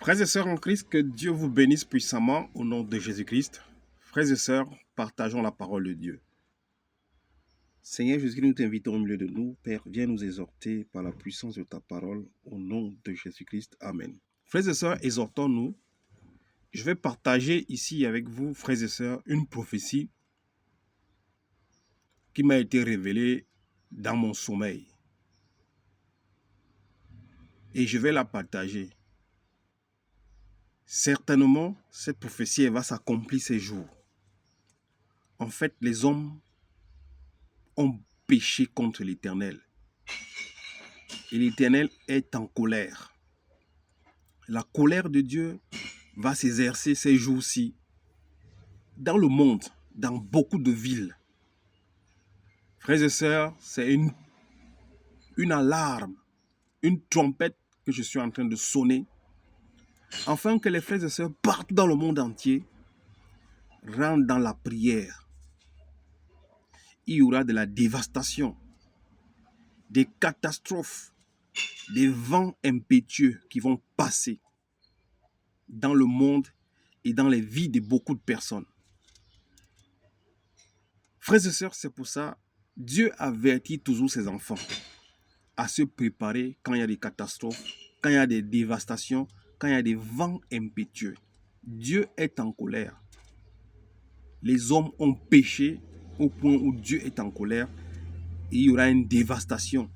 Frères et sœurs en Christ, que Dieu vous bénisse puissamment au nom de Jésus-Christ. Frères et sœurs, partageons la parole de Dieu. Seigneur Jésus, nous t'invitons au milieu de nous. Père, viens nous exhorter par la puissance de ta parole au nom de Jésus-Christ. Amen. Frères et sœurs, exhortons-nous. Je vais partager ici avec vous, frères et sœurs, une prophétie qui m'a été révélée dans mon sommeil. Et je vais la partager. Certainement, cette prophétie elle va s'accomplir ces jours. En fait, les hommes ont péché contre l'Éternel. Et l'Éternel est en colère. La colère de Dieu va s'exercer ces jours-ci dans le monde, dans beaucoup de villes. Frères et sœurs, c'est une alarme, une trompette que je suis en train de sonner, afin que les frères et sœurs partout dans le monde entier rentrent dans la prière. Il y aura de la dévastation, des catastrophes, des vents impétueux qui vont passer dans le monde et dans les vies de beaucoup de personnes. Frères et sœurs, c'est pour ça Dieu avertit toujours ses enfants à se préparer quand il y a des catastrophes, quand il y a des dévastations, quand il y a des vents impétueux. Dieu est en colère. Les hommes ont péché au point où Dieu est en colère et il y aura une dévastation,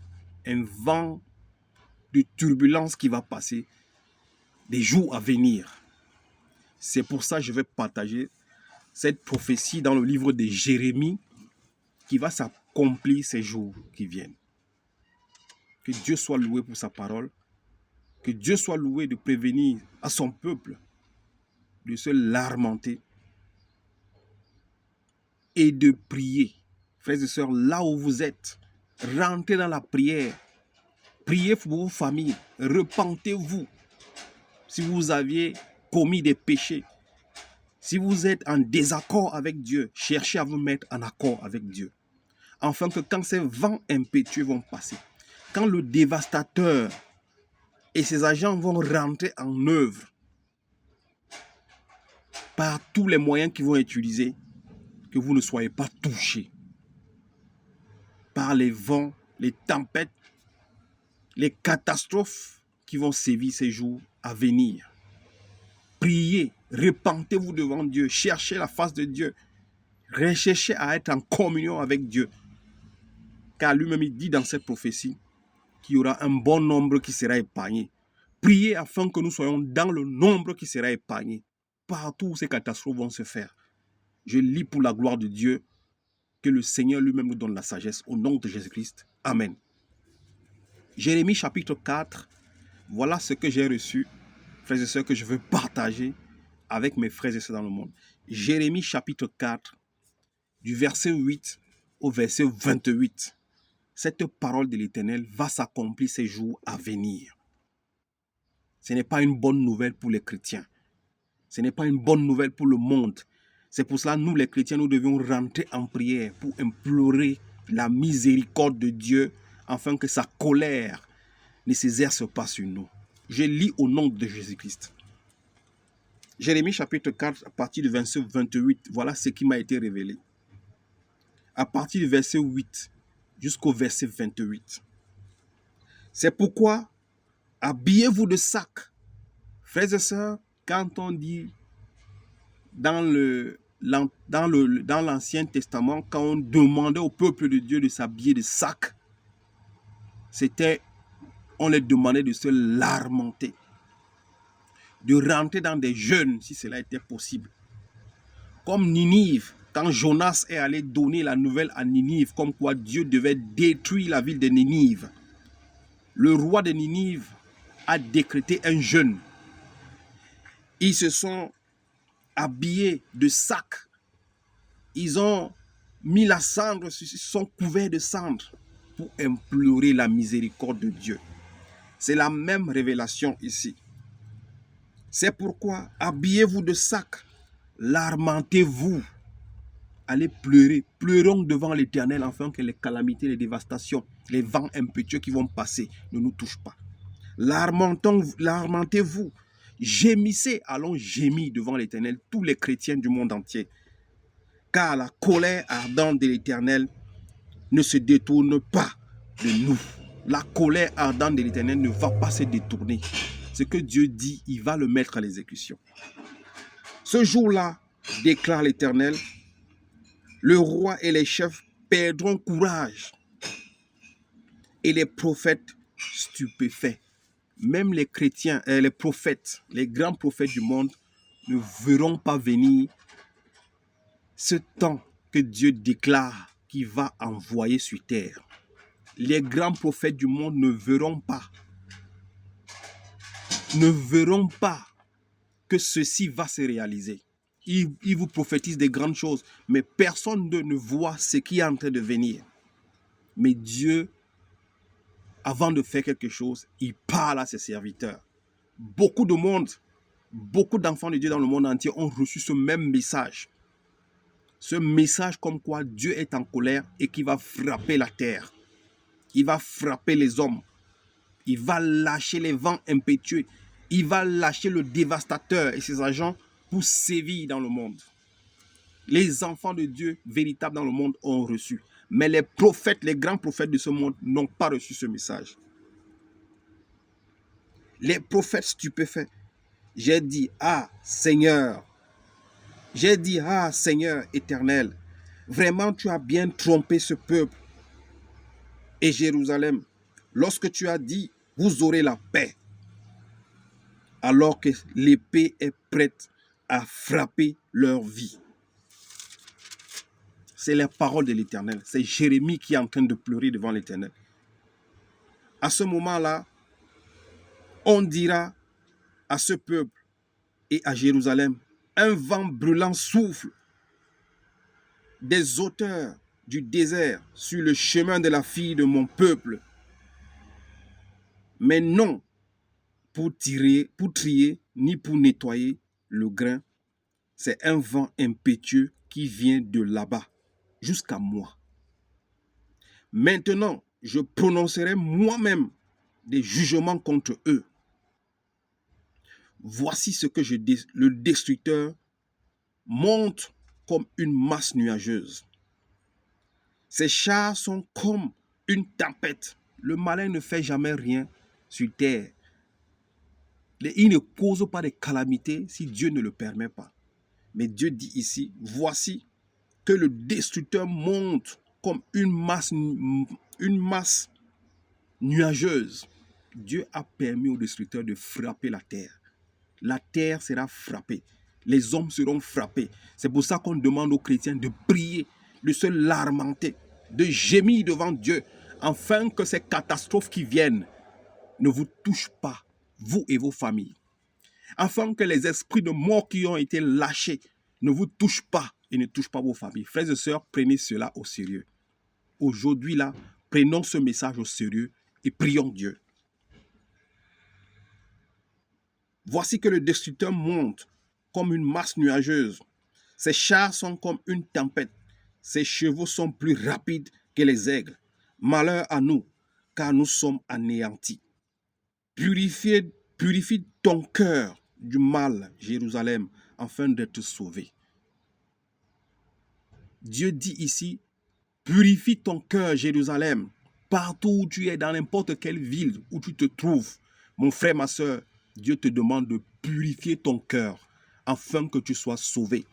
un vent de turbulence qui va passer des jours à venir. C'est pour ça que je vais partager cette prophétie dans le livre de Jérémie qui va s'accomplir ces jours qui viennent. Que Dieu soit loué pour sa parole. Que Dieu soit loué de prévenir à son peuple de se lamenter et de prier. Frères et sœurs, là où vous êtes, rentrez dans la prière. Priez pour vos familles. Repentez-vous. Si vous aviez commis des péchés, si vous êtes en désaccord avec Dieu, cherchez à vous mettre en accord avec Dieu. Afin que quand ces vents impétueux vont passer, quand le dévastateur et ses agents vont rentrer en œuvre par tous les moyens qu'ils vont utiliser, que vous ne soyez pas touchés par les vents, les tempêtes, les catastrophes qui vont sévir ces jours à venir. Priez, repentez-vous devant Dieu, cherchez la face de Dieu, recherchez à être en communion avec Dieu. Car lui-même il dit dans cette prophétie qu'il y aura un bon nombre qui sera épargné. Priez afin que nous soyons dans le nombre qui sera épargné. Partout où ces catastrophes vont se faire. Je lis pour la gloire de Dieu, que le Seigneur lui-même nous donne la sagesse au nom de Jésus-Christ. Amen. Jérémie chapitre 4, voilà ce que j'ai reçu, frères et sœurs, que je veux partager avec mes frères et sœurs dans le monde. Jérémie chapitre 4, du verset 8 au verset 28. Cette parole de l'Éternel va s'accomplir ces jours à venir. Ce n'est pas une bonne nouvelle pour les chrétiens. Ce n'est pas une bonne nouvelle pour le monde. C'est pour cela, nous les chrétiens, nous devions rentrer en prière pour implorer la miséricorde de Dieu afin que sa colère ne s'exerce pas sur nous. Je lis au nom de Jésus-Christ. Jérémie chapitre 4, à partir du verset 28, voilà ce qui m'a été révélé. À partir du verset 8 jusqu'au verset 28. C'est pourquoi habillez-vous de sac. Frères et sœurs, quand on dit dans l'Ancien Testament, quand on demandait au peuple de Dieu de s'habiller de sac, on les demandait de se lamenter, de rentrer dans des jeûnes si cela était possible. Comme Ninive, quand Jonas est allé donner la nouvelle à Ninive, comme quoi Dieu devait détruire la ville de Ninive, le roi de Ninive a décrété un jeûne. Ils se sont habillés de sacs. Ils ont mis la cendre, ils se sont couverts de cendre pour implorer la miséricorde de Dieu. C'est la même révélation ici. C'est pourquoi habillez-vous de sacs, lamentez-vous, allez pleurer, pleurons devant l'Éternel afin que les calamités, les dévastations, les vents impétueux qui vont passer ne nous touchent pas. Lamentez-vous, Gémissez, allons gémir devant l'Éternel, tous les chrétiens du monde entier. Car la colère ardente de l'Éternel ne se détourne pas de nous. La colère ardente de l'Éternel ne va pas se détourner. Ce que Dieu dit, il va le mettre à l'exécution. Ce jour-là, déclare l'Éternel, le roi et les chefs perdront courage et les prophètes stupéfaits. Même les chrétiens, les prophètes, les grands prophètes du monde ne verront pas venir ce temps que Dieu déclare qu'il va envoyer sur terre. Les grands prophètes du monde ne verront pas que ceci va se réaliser. Ils vous prophétisent des grandes choses, mais personne ne voit ce qui est en train de venir. Mais Dieu, avant de faire quelque chose, il parle à ses serviteurs. Beaucoup de monde, beaucoup d'enfants de Dieu dans le monde entier ont reçu ce même message. Ce message comme quoi Dieu est en colère et qu'il va frapper la terre. Il va frapper les hommes. Il va lâcher les vents impétueux. Il va lâcher le dévastateur et ses agents pour sévir dans le monde. Les enfants de Dieu véritables dans le monde ont reçu. Mais les prophètes, les grands prophètes de ce monde n'ont pas reçu ce message. Les prophètes stupéfaits. J'ai dit, ah Seigneur, éternel, vraiment tu as bien trompé ce peuple et Jérusalem. Lorsque tu as dit, vous aurez la paix, alors que l'épée est prête à frapper leur vie. C'est la parole de l'Éternel. C'est Jérémie qui est en train de pleurer devant l'Éternel. À ce moment-là, on dira à ce peuple et à Jérusalem, un vent brûlant souffle des hauteurs du désert sur le chemin de la fille de mon peuple. Mais non pour trier, ni pour nettoyer le grain. C'est un vent impétueux qui vient de là-bas jusqu'à moi. Maintenant, je prononcerai moi-même des jugements contre eux. Voici ce que le destructeur monte comme une masse nuageuse. Ses chars sont comme une tempête. Le malin ne fait jamais rien sur terre. Il ne cause pas de calamités si Dieu ne le permet pas. Mais Dieu dit ici, voici que le destructeur monte comme une masse nuageuse. Dieu a permis au destructeur de frapper la terre. La terre sera frappée. Les hommes seront frappés. C'est pour ça qu'on demande aux chrétiens de prier, de se lamenter, de gémir devant Dieu, afin que ces catastrophes qui viennent ne vous touchent pas, vous et vos familles. Afin que les esprits de mort qui ont été lâchés ne vous touchent pas et ne touchent pas vos familles. Frères et sœurs, prenez cela au sérieux. Aujourd'hui, là, prenons ce message au sérieux et prions Dieu. Voici que le destructeur monte comme une masse nuageuse. Ses chars sont comme une tempête. Ses chevaux sont plus rapides que les aigles. Malheur à nous, car nous sommes anéantis. Purifie ton cœur du mal, Jérusalem, afin d'être sauvé. Dieu dit ici, purifie ton cœur, Jérusalem, partout où tu es, dans n'importe quelle ville où tu te trouves. Mon frère, ma soeur, Dieu te demande de purifier ton cœur afin que tu sois sauvé.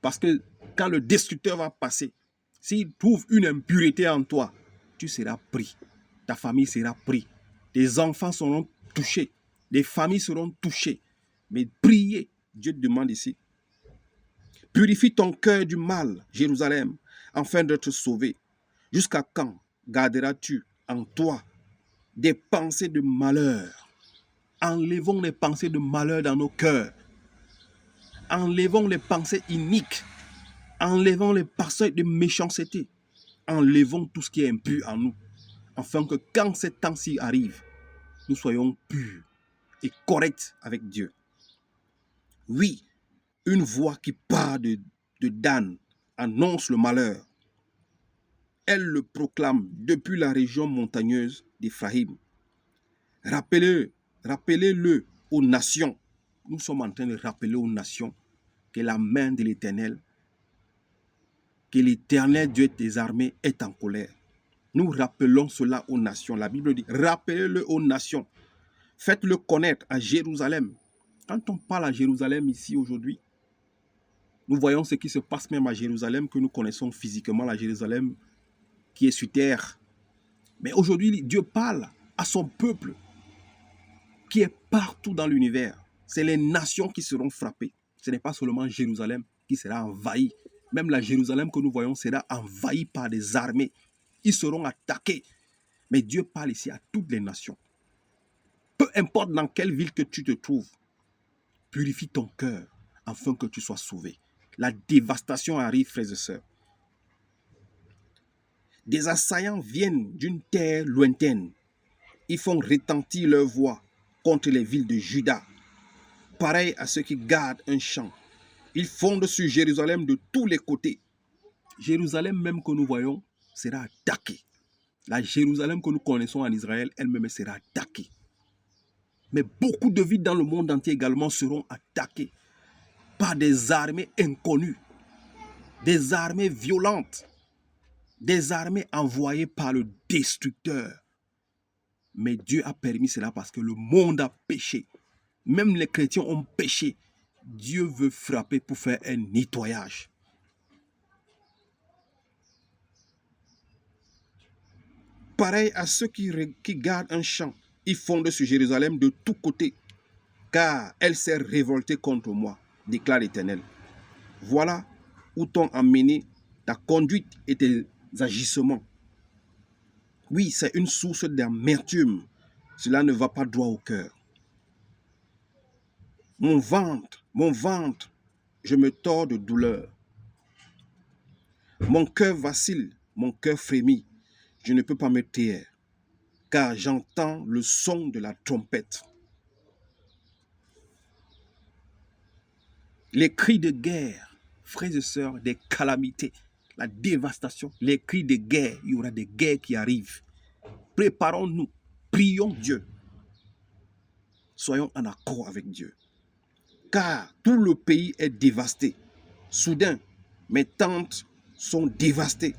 Parce que quand le destructeur va passer, s'il trouve une impureté en toi, tu seras pris. Ta famille sera prise. Tes enfants seront touchés. Les familles seront touchées. Mais priez, Dieu te demande ici. Purifie ton cœur du mal, Jérusalem, afin d'être sauvé. Jusqu'à quand garderas-tu en toi des pensées de malheur? Enlevons les pensées de malheur dans nos cœurs. Enlevons les pensées iniques. Enlevons les pensées de méchanceté. Enlevons tout ce qui est impur en nous. Afin que quand ce temps-ci arrive, nous soyons purs et corrects avec Dieu. Oui, une voix qui part de Dan annonce le malheur. Elle le proclame depuis la région montagneuse d'Éphraïm. Rappelez-le aux nations nous sommes en train de rappeler aux nations que la main de l'Éternel, que l'Éternel Dieu des armées est en colère. Nous rappelons cela aux nations. La Bible dit, rappelez-le aux nations. Faites-le connaître à Jérusalem. Quand on parle à Jérusalem ici aujourd'hui, nous voyons ce qui se passe même à Jérusalem, que nous connaissons physiquement, la Jérusalem qui est sur terre. Mais aujourd'hui, Dieu parle à son peuple qui est partout dans l'univers. C'est les nations qui seront frappées. Ce n'est pas seulement Jérusalem qui sera envahie. Même la Jérusalem que nous voyons sera envahie par des armées. Ils seront attaqués. Mais Dieu parle ici à toutes les nations. Peu importe dans quelle ville que tu te trouves, purifie ton cœur afin que tu sois sauvé. La dévastation arrive, frères et sœurs. Des assaillants viennent d'une terre lointaine. Ils font retentir leur voix contre les villes de Juda. Pareil à ceux qui gardent un champ. Ils fondent sur Jérusalem de tous les côtés. Jérusalem même que nous voyons sera attaquée. La Jérusalem que nous connaissons en Israël, elle-même sera attaquée. Mais beaucoup de villes dans le monde entier également seront attaquées par des armées inconnues, des armées violentes, des armées envoyées par le destructeur. Mais Dieu a permis cela parce que le monde a péché. Même les chrétiens ont péché. Dieu veut frapper pour faire un nettoyage. Pareil à ceux qui gardent un champ, ils fondent sur Jérusalem de tous côtés, car elle s'est révoltée contre moi, déclare l'Éternel. Voilà où t'ont emmené ta conduite et tes agissements. Oui, c'est une source d'amertume. Cela ne va pas droit au cœur. Mon ventre, je me tords de douleur. Mon cœur vacille, mon cœur frémit. Je ne peux pas me taire, car j'entends le son de la trompette. Les cris de guerre, frères et sœurs, des calamités, la dévastation, les cris de guerre, il y aura des guerres qui arrivent. Préparons-nous, prions Dieu. Soyons en accord avec Dieu. Car tout le pays est dévasté. Soudain, mes tentes sont dévastées.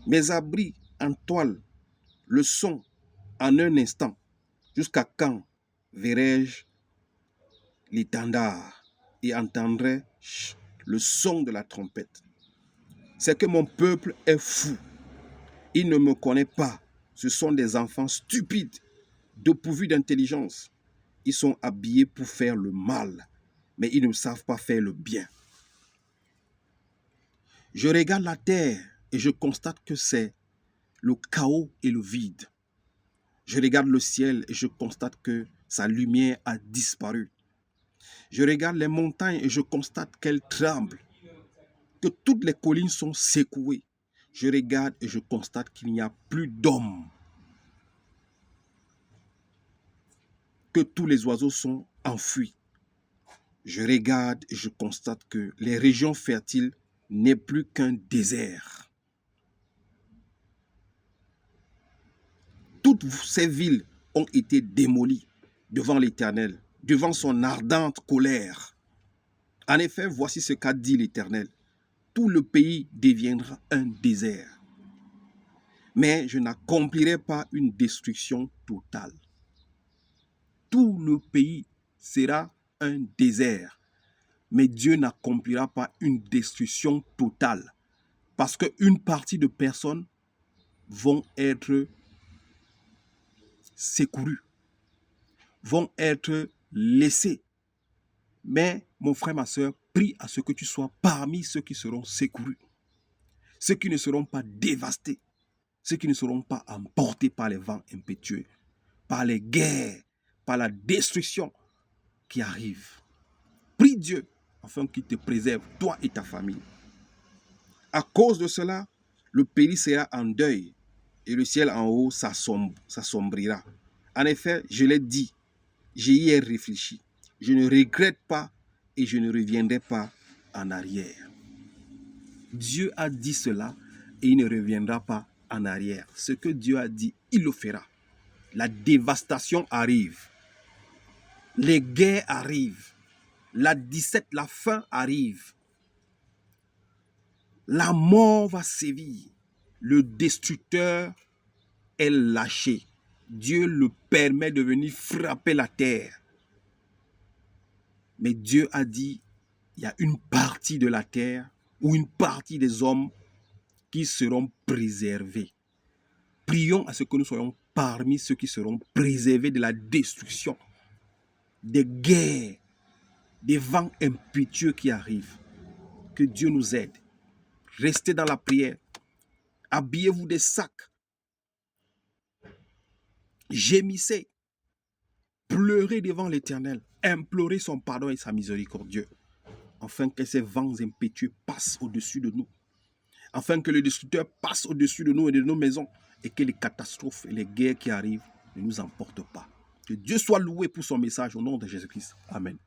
Mes abris en toile le sont en un instant. Jusqu'à quand verrai-je l'étendard et entendrai-je le son de la trompette? C'est que mon peuple est fou. Il ne me connaît pas. Ce sont des enfants stupides, dépourvus d'intelligence. Ils sont habillés pour faire le mal, mais ils ne savent pas faire le bien. Je regarde la terre et je constate que c'est le chaos et le vide. Je regarde le ciel et je constate que sa lumière a disparu. Je regarde les montagnes et je constate qu'elles tremblent, que toutes les collines sont secouées. Je regarde et je constate qu'il n'y a plus d'hommes, que tous les oiseaux sont enfuis. Je regarde et je constate que les régions fertiles n'est plus qu'un désert. Toutes ces villes ont été démolies devant l'Éternel, devant son ardente colère. En effet, voici ce qu'a dit l'Éternel. Tout le pays deviendra un désert. Mais je n'accomplirai pas une destruction totale. Tout le pays sera un désert. Mais Dieu n'accomplira pas une destruction totale. Parce qu'une partie de personnes vont être secourues, vont être laissées. Mais mon frère, ma soeur, prie à ce que tu sois parmi ceux qui seront secourus. Ceux qui ne seront pas dévastés. Ceux qui ne seront pas emportés par les vents impétueux, par les guerres, par la destruction qui arrive. Prie Dieu afin qu'il te préserve, toi et ta famille. À cause de cela, le pays sera en deuil et le ciel en haut s'assombrira. En effet, je l'ai dit, j'y ai réfléchi. Je ne regrette pas et je ne reviendrai pas en arrière. Dieu a dit cela et il ne reviendra pas en arrière. Ce que Dieu a dit, il le fera. La dévastation arrive. Les guerres arrivent. La 17, la fin arrive. La mort va sévir. Le destructeur est lâché. Dieu le permet de venir frapper la terre. Mais Dieu a dit, il y a une partie de la terre ou une partie des hommes qui seront préservés. Prions à ce que nous soyons parmi ceux qui seront préservés de la destruction, des guerres, des vents impétueux qui arrivent. Que Dieu nous aide. Restez dans la prière. Habillez-vous des sacs. Gémissez. Pleurez devant l'Éternel. Implorez son pardon et sa miséricorde, afin que ces vents impétueux passent au-dessus de nous. Afin que le destructeur passe au-dessus de nous et de nos maisons. Et que les catastrophes et les guerres qui arrivent ne nous emportent pas. Que Dieu soit loué pour son message au nom de Jésus-Christ. Amen.